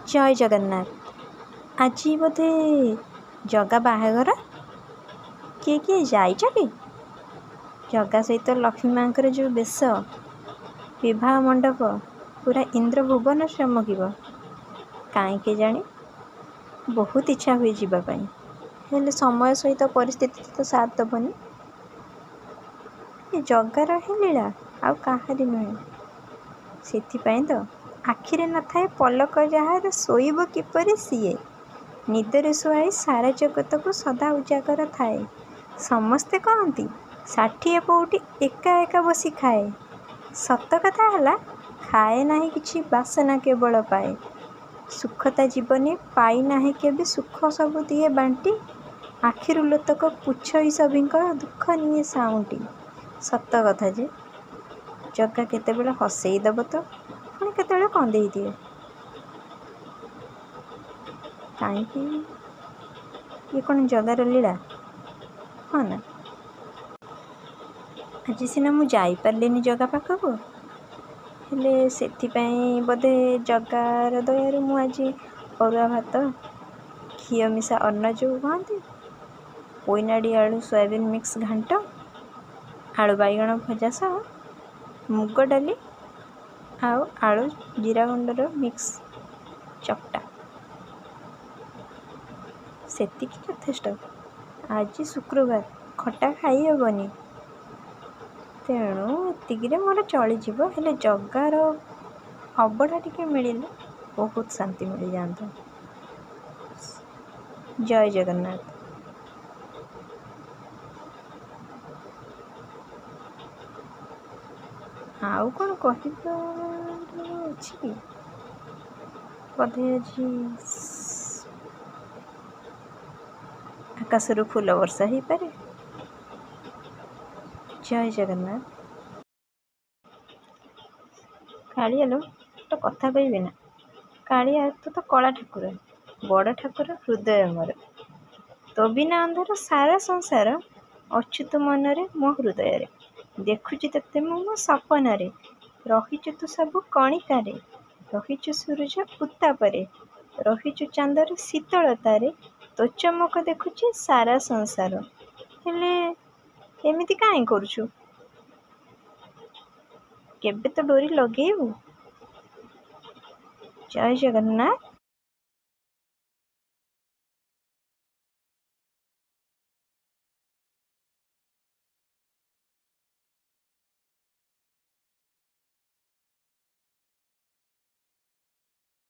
जय जगन्नाथ। आज बोधे जगा बाहाघर किए किए जाइछ कि? जगा सहित लक्ष्मी माँकर जो बेश, विवाह मंडप पूरा इंद्र भुवन चमकिब। काई केजाणी बहुत इच्छा हुए जीवापाई, हेले समय सहित परिस्थिति तो साथ दबनी। ये जगार ही लीला आउ काहारी नुहे। सेथिपाई तो आखिरे न थाए पलक जहार शोइब किपरि सिए। निदरे शुआई सारा जगत को सदा उजागर थाए। समस्ते कहती 60 पौटी एका एका बसी खाए। सत कथा हला खाए नाही किछि बासना केवल पाए। सुखता जीवने पाई नाही केबे सुख सबु दिए बांटी। आखिरु लोतक पुछई सभिंकर दुख निये साउंटी। सत कथा जे जगा केतेबेले हसई दब तो पुणी केतेबेले कंदेई दिए। काईकि ये कौन जगार लीला? हाँ ना, आज सिना मु जाई पारलिनी जगा पाखकु, हेले सेथिपाई बोधे जगार दयारु मु आज अरुआ भात घिओ मिशा अन्न जो कहती, पोईनाड़ी आलू सोयाबीन मिक्स घांट, आलू बैगण भजा सह मुग डाली आउ आलू जीरा गुंडर मिक्स चकटा सेतिकी यथेष्ट। आज शुक्रवार खटा खाई हेबनी, तेणु एतिकिरे मोर चलीजिब। हेले जगार अबड़ा टिके मिलिले बहुत शांति मिल जाता। जय जगन्नाथ। आउ कौन कहबार अछि? बोधे आज आकाशरू फूल वर्षा ही पारे। जय जगन्नाथ। कालिया लो तो कथा कहबे ना। कालिया तो कला ठाकुर, बड़ ठाकुर हृदय मोर। तो बिना अंधार सारा संसार, अच्युत मनरे मो हृदय। देखुची तते मो सपनारे, रहिचु तू सबु कणिकारे। रहिचु सूरज उत्तापरे, रहिचु चांदर शीतलतारे। तो चमक देखुची सारा संसार, हेले एमिति काई करूछु? केबे तो डोरी लगेबू? जय जगन्नाथ।